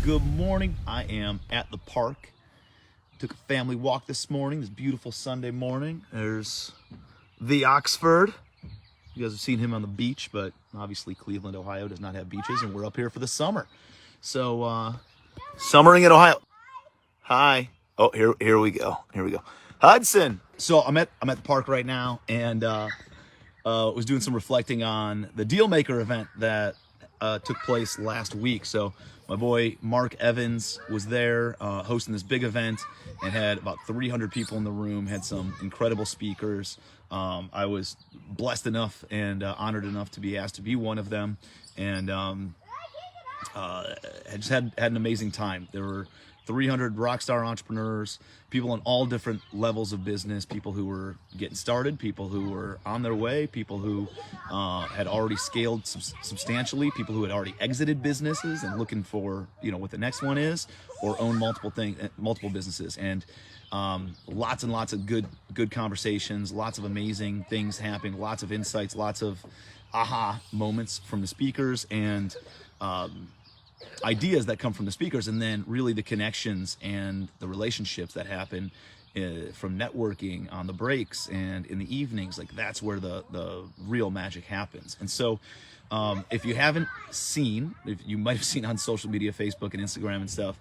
Good morning. I am at the park. Took a family walk this morning, this beautiful Sunday morning. There's the Oxford. You guys have seen him on the beach, but obviously Cleveland, Ohio does not have beaches, and we're up here for the summer. So, summering in Ohio. Hi. Oh, here we go. Here we go. Hudson. So I'm at the park right now, and was doing some reflecting on the Dealmaker event that took place last week. So my boy Mark Evans was there hosting this big event and had about 300 people in the room, had some incredible speakers. I was blessed enough and honored enough to be asked to be one of them, and I just had an amazing time. There were 300 rock star entrepreneurs, people on all different levels of business, people who were getting started, people who were on their way, people who had already scaled substantially, people who had already exited businesses and looking for, what the next one is, or own multiple businesses. And lots and lots of good conversations, lots of amazing things happening, lots of insights, lots of aha moments from the speakers, and ideas that come from the speakers, and then really the connections and the relationships that happen from networking on the breaks and in the evenings. Like, that's where the real magic happens. And so if you haven't seen, if you might have seen on social media, Facebook and Instagram and stuff,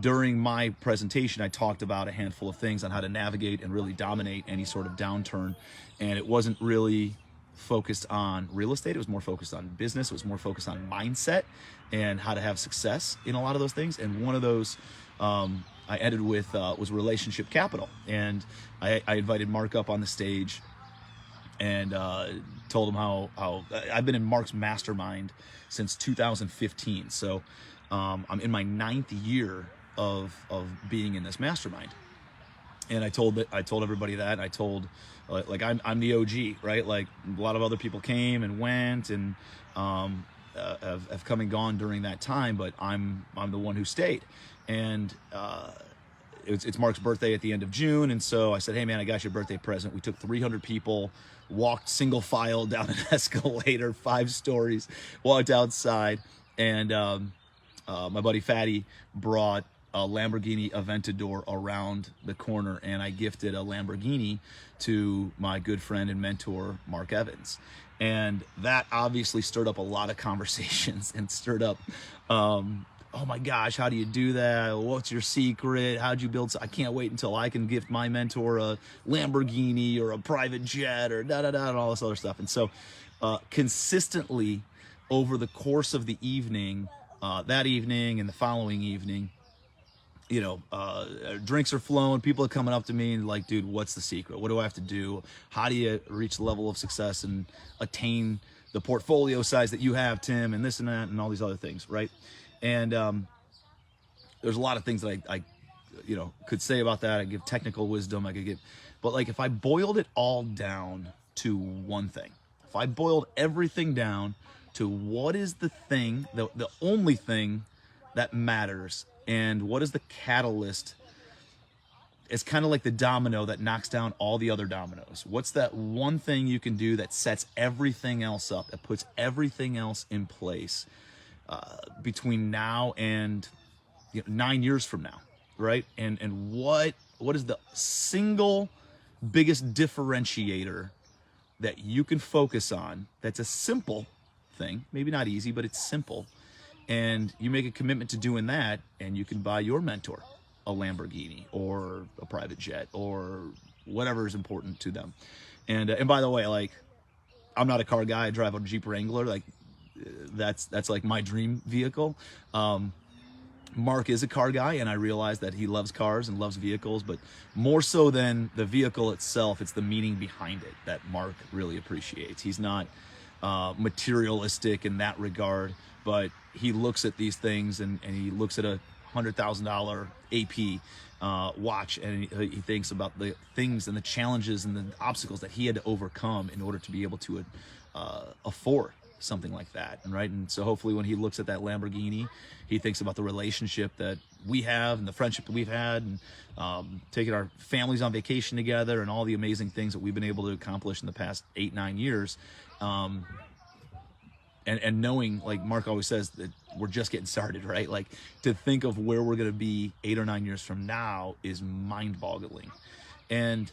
during my presentation I talked about a handful of things on how to navigate and really dominate any sort of downturn. And it wasn't really focused on real estate, it was more focused on business, it was more focused on mindset and how to have success in a lot of those things. And one of those I ended with was relationship capital. And I invited Mark up on the stage and told him how I've been in Mark's mastermind since 2015. So I'm in my 9th year of being in this mastermind. And I told everybody that. I told, like, I'm the OG, right? Like, a lot of other people came and went and have come and gone during that time, but I'm the one who stayed. And it's Mark's birthday at the end of June, and so I said, "Hey man, I got your birthday present." We took 300 people, walked single file down an escalator, 5 stories, walked outside, and my buddy Fatty brought a Lamborghini Aventador around the corner, and I gifted a Lamborghini to my good friend and mentor, Mark Evans. And that obviously stirred up a lot of conversations and stirred up, oh my gosh, how do you do that? What's your secret? How'd you build? I can't wait until I can gift my mentor a Lamborghini or a private jet or and all this other stuff. And so consistently over the course of the evening, that evening and the following evening, drinks are flowing, people are coming up to me and like, "Dude, what's the secret? What do I have to do? How do you reach the level of success and attain the portfolio size that you have, Tim, and this and that and all these other things," right? And there's a lot of things that I could say about that. I give technical wisdom, but like, if I boiled it all down to one thing, if I boiled everything down to what is the thing, the only thing that matters, and what is the catalyst, it's kind of like the domino that knocks down all the other dominoes. What's that one thing you can do that sets everything else up, that puts everything else in place between now and 9 years from now, right? And what is the single biggest differentiator that you can focus on, that's a simple thing, maybe not easy, but it's simple, and you make a commitment to doing that, and you can buy your mentor a Lamborghini or a private jet or whatever is important to them. And by the way, like, I'm not a car guy. I drive a Jeep Wrangler. Like, that's like my dream vehicle. Mark is a car guy, and I realize that he loves cars and loves vehicles, but more so than the vehicle itself, it's the meaning behind it that Mark really appreciates. He's not materialistic in that regard, but he looks at these things and he looks at a $100,000 AP watch, and he thinks about the things and the challenges and the obstacles that he had to overcome in order to be able to afford something like that. And right, and so hopefully when he looks at that Lamborghini, he thinks about the relationship that we have and the friendship that we've had, and taking our families on vacation together and all the amazing things that we've been able to accomplish in the past 8-9 years. and knowing, like Mark always says, that we're just getting started, right? Like, to think of where we're going to be 8 or 9 years from now is mind-boggling. And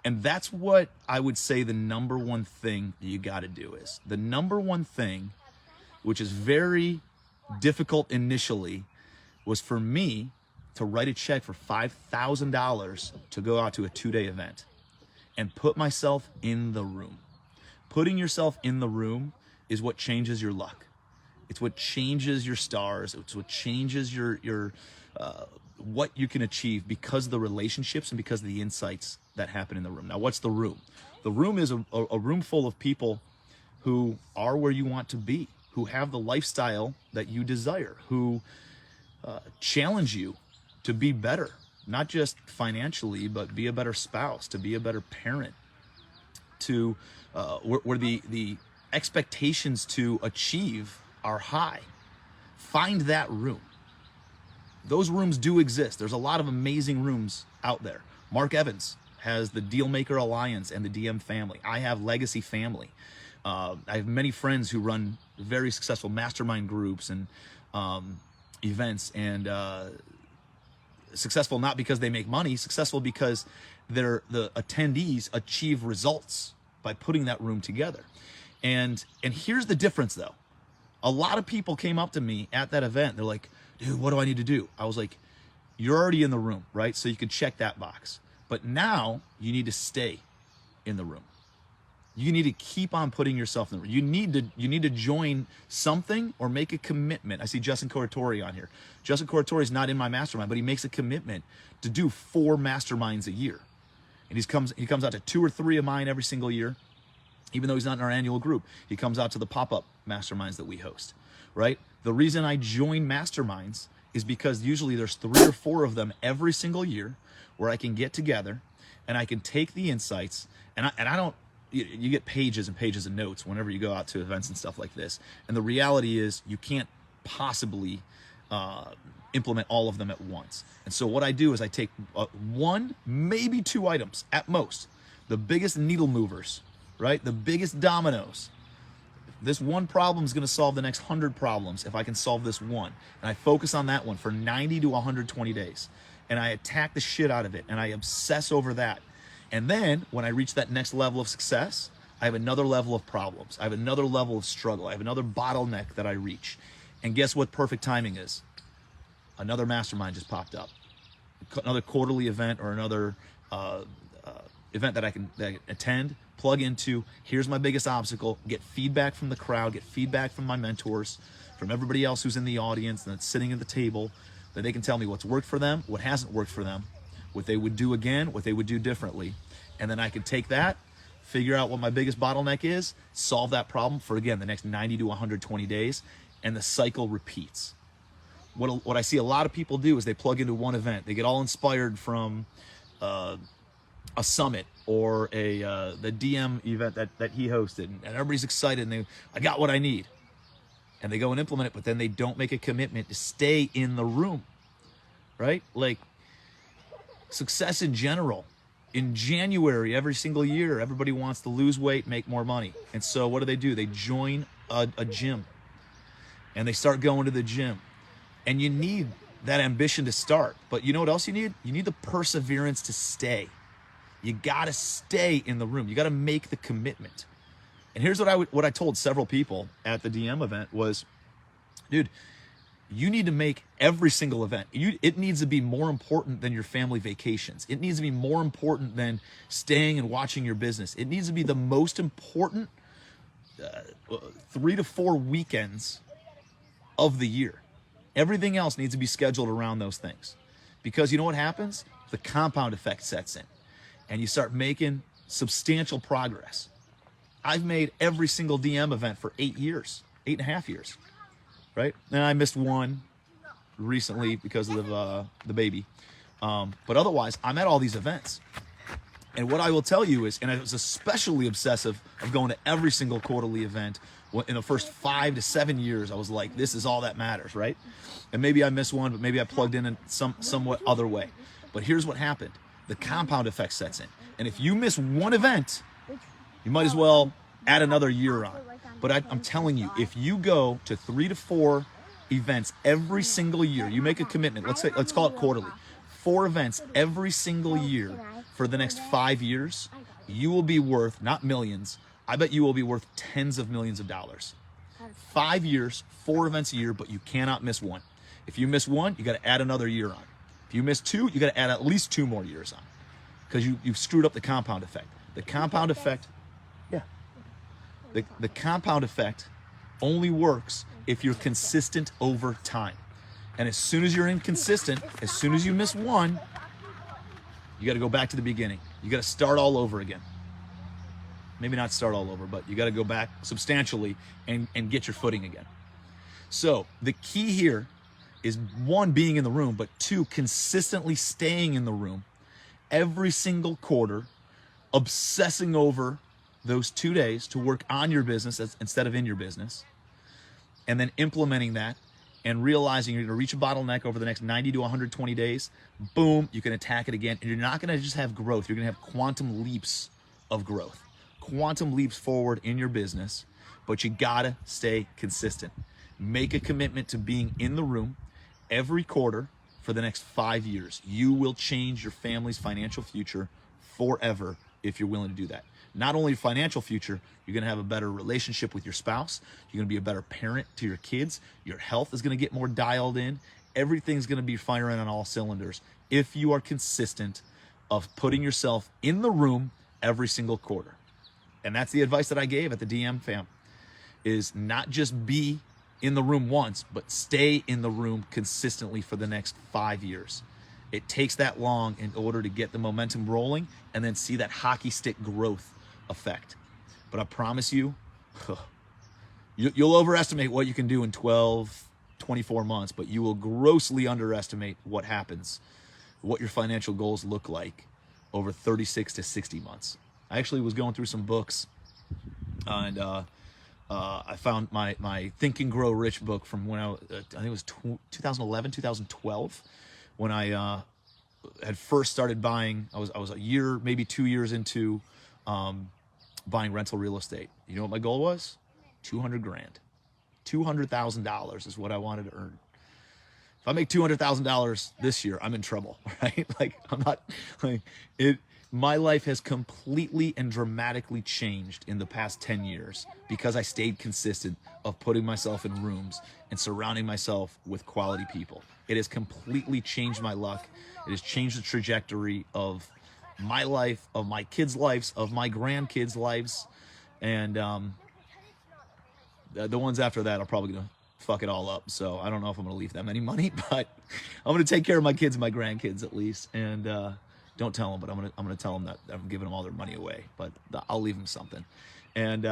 that's what I would say the number one thing you got to do is. The number one thing, which is very difficult initially, was for me to write a check for $5,000 to go out to a 2-day event and put myself in the room. Putting yourself in the room is what changes your luck. It's what changes your stars. It's what changes your what you can achieve because of the relationships and because of the insights that happen in the room. Now, what's the room? The room is a room full of people who are where you want to be, who have the lifestyle that you desire, who challenge you to be better, not just financially, but be a better spouse, to be a better parent, to where the expectations to achieve are high. Find that room. Those rooms do exist. There's a lot of amazing rooms out there. Mark Evans has the Dealmaker Alliance and the DM family. I have Legacy Family. I have many friends who run very successful mastermind groups and events, and successful not because they make money, successful because the attendees achieve results by putting that room together. And here's the difference though. A lot of people came up to me at that event. They're like, dude, what do I need to do? I was like, you're already in the room, right? So you can check that box. But now you need to stay in the room. You need to keep on putting yourself in the room. You need to join something or make a commitment. I see Justin Corritore on here. Justin Corritore is not in my mastermind, but he makes a commitment to do 4 masterminds a year. And he comes out to 2 or 3 of mine every single year. Even though he's not in our annual group, he comes out to the pop-up masterminds that we host, right? The reason I join masterminds is because usually there's 3 or 4 of them every single year where I can get together and I can take the insights, and I don't, you get pages and pages of notes whenever you go out to events and stuff like this. And the reality is you can't possibly implement all of them at once. And so what I do is I take 1, maybe 2 items at most, the biggest needle movers, right? The biggest dominoes. This one problem is going to solve the next 100 problems if I can solve this one. And I focus on that one for 90 to 120 days. And I attack the shit out of it. And I obsess over that. And then when I reach that next level of success, I have another level of problems. I have another level of struggle. I have another bottleneck that I reach. And guess what perfect timing is? Another mastermind just popped up. Another quarterly event or another event that I can attend, plug into. Here's my biggest obstacle. Get feedback from the crowd, get feedback from my mentors, from everybody else who's in the audience and that's sitting at the table, that they can tell me what's worked for them, what hasn't worked for them, what they would do again, what they would do differently. And then I can take that, figure out what my biggest bottleneck is, solve that problem for, again, the next 90 to 120 days, and the cycle repeats. What I see a lot of people do is they plug into one event. They get all inspired from a summit or the DM event that he hosted, and everybody's excited and I got what I need. And they go and implement it, but then they don't make a commitment to stay in the room, right? Like success in general. In January, every single year, everybody wants to lose weight, make more money. And so what do? They join a gym and they start going to the gym. And you need that ambition to start. But you know what else you need? You need the perseverance to stay. You got to stay in the room. You got to make the commitment. And here's what I told several people at the DM event was, dude, you need to make every single event. It needs to be more important than your family vacations. It needs to be more important than staying and watching your business. It needs to be the most important 3 to 4 weekends of the year. Everything else needs to be scheduled around those things. Because you know what happens? The compound effect sets in. And you start making substantial progress. I've made every single DM event for 8 years, 8.5 years, right? And I missed one recently because of the baby. But otherwise, I'm at all these events. And what I will tell you is, and I was especially obsessive of going to every single quarterly event. In the first 5 to 7 years, I was like, this is all that matters, right? And maybe I missed one, but maybe I plugged in somewhat other way. But here's what happened. The compound effect sets in. And if you miss one event, you might as well add another year on. But I'm telling you, if you go to 3 to 4 events every single year, you make a commitment, let's call it quarterly, 4 events every single year for the next 5 years, you will be worth, not millions, I bet you will be worth tens of millions of dollars. 5 years, 4 events a year, but you cannot miss one. If you miss one, you got to add another year on. If you miss 2, you got to add at least 2 more years on, because you've screwed up the compound effect. The compound effect, the compound effect only works if you're consistent over time. And as soon as you're inconsistent, as soon as you miss one, you got to go back to the beginning. You got to start all over again. Maybe not start all over, but you got to go back substantially and get your footing again. So the key here is 1, being in the room, but 2, consistently staying in the room every single quarter, obsessing over those 2 days to work on your business instead of in your business, and then implementing that and realizing you're going to reach a bottleneck over the next 90 to 120 days. Boom, you can attack it again, and you're not going to just have growth. You're going to have quantum leaps of growth, quantum leaps forward in your business, but you got to stay consistent. Make a commitment to being in the room every quarter for the next 5 years. You will change your family's financial future forever if you're willing to do that. Not only financial future, you're going to have a better relationship with your spouse. You're going to be a better parent to your kids. Your health is going to get more dialed in. Everything's going to be firing on all cylinders if you are consistent of putting yourself in the room every single quarter. And that's the advice that I gave at the DM fam, is not just be in the room once, but stay in the room consistently for the next 5 years. It takes that long in order to get the momentum rolling and then see that hockey stick growth effect. But I promise you, you'll overestimate what you can do in 12, 24 months, but you will grossly underestimate what happens, what your financial goals look like over 36 to 60 months. I actually was going through some books, and I found my Think and Grow Rich book from when I think it was 2011, 2012, when I had first started buying. I was a year, maybe 2 years into buying rental real estate. You know what my goal was? 200 grand. $200,000 is what I wanted to earn. If I make $200,000 this year, I'm in trouble, right? Like, I'm not, like, my life has completely and dramatically changed in the past 10 years because I stayed consistent of putting myself in rooms and surrounding myself with quality people. It has completely changed my luck. It has changed the trajectory of my life, of my kids' lives, of my grandkids' lives. And the ones after that are probably going to fuck it all up. So I don't know if I'm going to leave them any money, but I'm going to take care of my kids and my grandkids at least. And don't tell them, but I'm going to tell them that I'm giving them all their money away, but I'll leave them something. And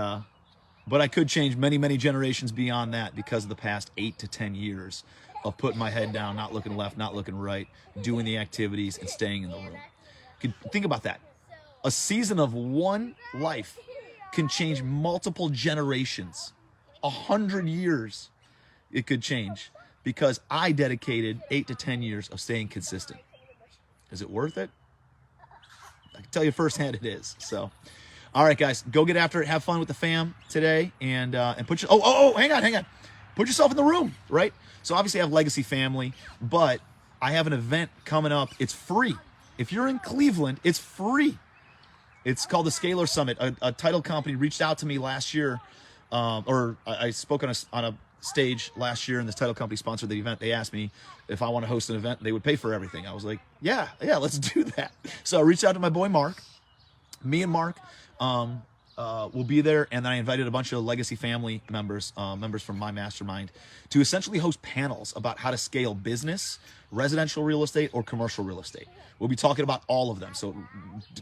but I could change many, many generations beyond that because of the past 8 to 10 years of putting my head down, not looking left, not looking right, doing the activities and staying in the room. Think about that. A season of one life can change multiple generations. 100 years it could change because I dedicated 8 to 10 years of staying consistent. Is it worth it? I can tell you firsthand it is. So, all right, guys, go get after it. Have fun with the fam today, and put your hang on. Put yourself in the room, right? So obviously I have Legacy Family, but I have an event coming up. It's free. If you're in Cleveland, it's free. It's called the Scalar Summit. A title company reached out to me last year, or I spoke on a stage last year, and this title company sponsored the event. They asked me if I want to host an event. They would pay for everything. I was like, yeah, let's do that. So I reached out to my boy Mark. Me and Mark will be there, and then I invited a bunch of Legacy Family members from my mastermind, to essentially host panels about how to scale business, residential real estate, or commercial real estate. We'll be talking about all of them. So,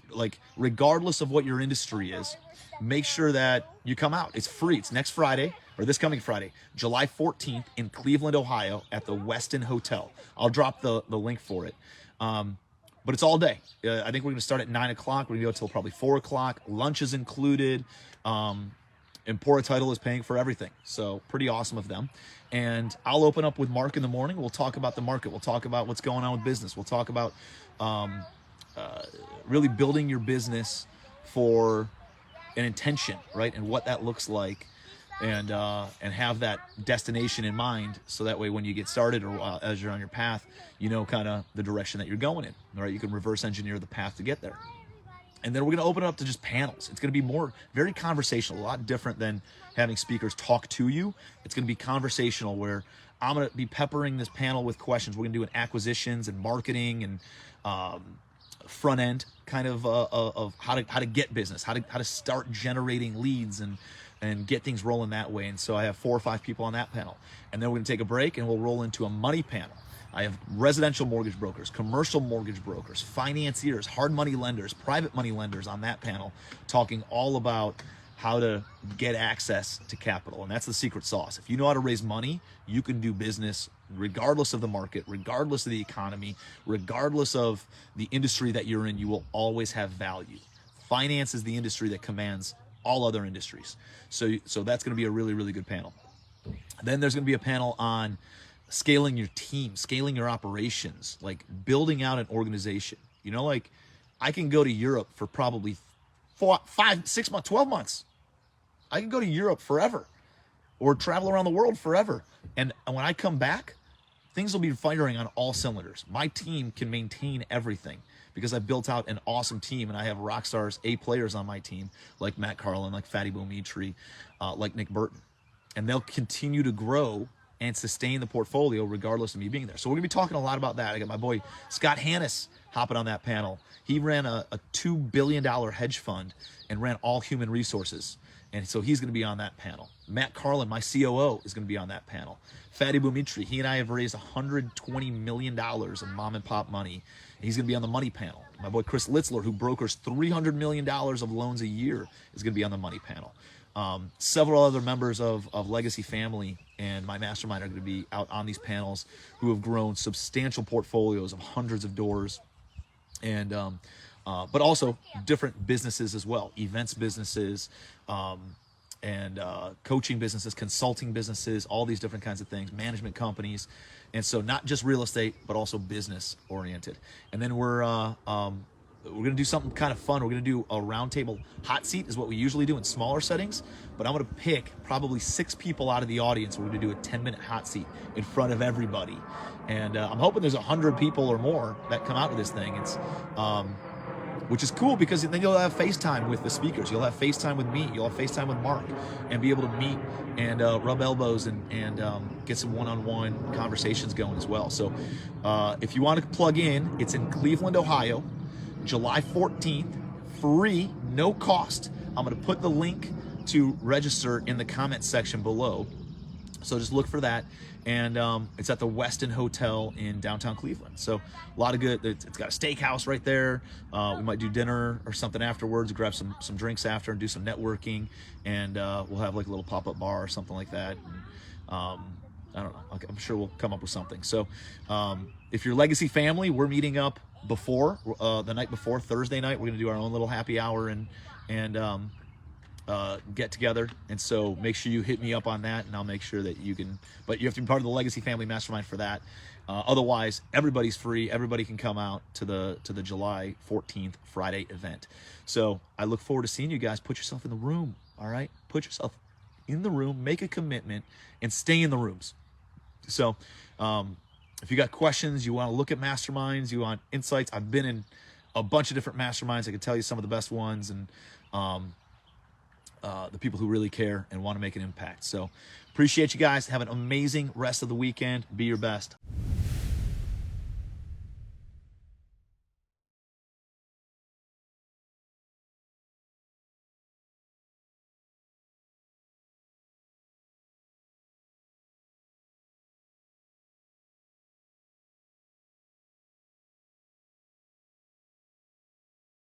like, regardless of what your industry is, make sure that you come out. It's free. It's next Friday, or this coming Friday, July 14th in Cleveland, Ohio, at the Westin Hotel. I'll drop the link for it. But it's all day. I think we're going to start at 9 o'clock. We're going to go until probably 4 o'clock. Lunch is included. Empora Title is paying for everything. So pretty awesome of them. And I'll open up with Mark in the morning. We'll talk about the market. We'll talk about what's going on with business. We'll talk about really building your business for an intention, right? And what that looks like, and have that destination in mind, so that way when you get started, or as you're on your path, you know kind of the direction that you're going in, right? You can reverse engineer the path to get there. And then we're going to open it up to just panels. It's going to be very conversational, a lot different than having speakers talk to you. It's going to be conversational, where I'm going to be peppering this panel with questions. We're going to do an acquisitions and marketing and front end kind of how to get business, how to start generating leads and get things rolling that way. And so I have 4 or 5 people on that panel. And then we're going to take a break and we'll roll into a money panel. I have residential mortgage brokers, commercial mortgage brokers, financiers, hard money lenders, private money lenders on that panel, talking all about how to get access to capital. And that's the secret sauce. If you know how to raise money, you can do business regardless of the market, regardless of the economy, regardless of the industry that you're in. You will always have value. Finance is the industry that commands all other industries. So that's going to be a really, really good panel. Then there's going to be a panel on scaling your team, scaling your operations, like building out an organization. You know, like I can go to Europe for probably 4, 5, 6 months, 12 months. I can go to Europe forever, or travel around the world forever. And when I come back, things will be firing on all cylinders. My team can maintain everything because I've built out an awesome team, and I have rock stars, A players on my team, like Matt Carlin, like Fatty Bomitri, like Nick Burton. And they'll continue to grow and sustain the portfolio regardless of me being there. So we're gonna be talking a lot about that. I got my boy Scott Hannes hopping on that panel. He ran a $2 billion hedge fund and ran all human resources. And so he's gonna be on that panel. Matt Carlin, my COO, is gonna be on that panel. Fatty Bomitri, he and I have raised $120 million of mom and pop money. He's gonna be on the money panel. My boy Chris Litzler, who brokers $300 million of loans a year, is gonna be on the money panel. Several other members of Legacy Family and my mastermind are going to be out on these panels, who have grown substantial portfolios of hundreds of doors, and but also different businesses as well, events businesses, and coaching businesses, consulting businesses, all these different kinds of things, management companies. And so not just real estate, but also business oriented. And then we're going to do something kind of fun. We're going to do a roundtable hot seat, is what we usually do in smaller settings, but I'm going to pick probably 6 people out of the audience. We're going to do a 10-minute hot seat in front of everybody. And I'm hoping there's 100 people or more that come out to this thing. It's, which is cool, because then you'll have FaceTime with the speakers. You'll have FaceTime with me. You'll have FaceTime with Mark, and be able to meet and rub elbows and get some one-on-one conversations going as well. So if you want to plug in, it's in Cleveland, Ohio, July 14th, free, no cost. I'm going to put the link to register in the comment section below. So just look for that. And it's at the Westin Hotel in downtown Cleveland. So a lot of good, it's got a steakhouse right there. We might do dinner or something afterwards, grab some drinks after and do some networking. And we'll have like a little pop-up bar or something like that. And, I don't know, I'm sure we'll come up with something. So if you're Legacy Family, we're meeting up before, the night before, Thursday night. We're going to do our own little happy hour and get together. And so make sure you hit me up on that, and I'll make sure that you can, but you have to be part of the Legacy Family Mastermind for that. Otherwise, everybody's free. Everybody can come out to the July 14th Friday event. So I look forward to seeing you guys. Put yourself in the room. All right. Put yourself in the room, make a commitment, and stay in the rooms. So, if you got questions, you want to look at masterminds, you want insights, I've been in a bunch of different masterminds. I can tell you some of the best ones, and the people who really care and want to make an impact. So appreciate you guys. Have an amazing rest of the weekend. Be your best.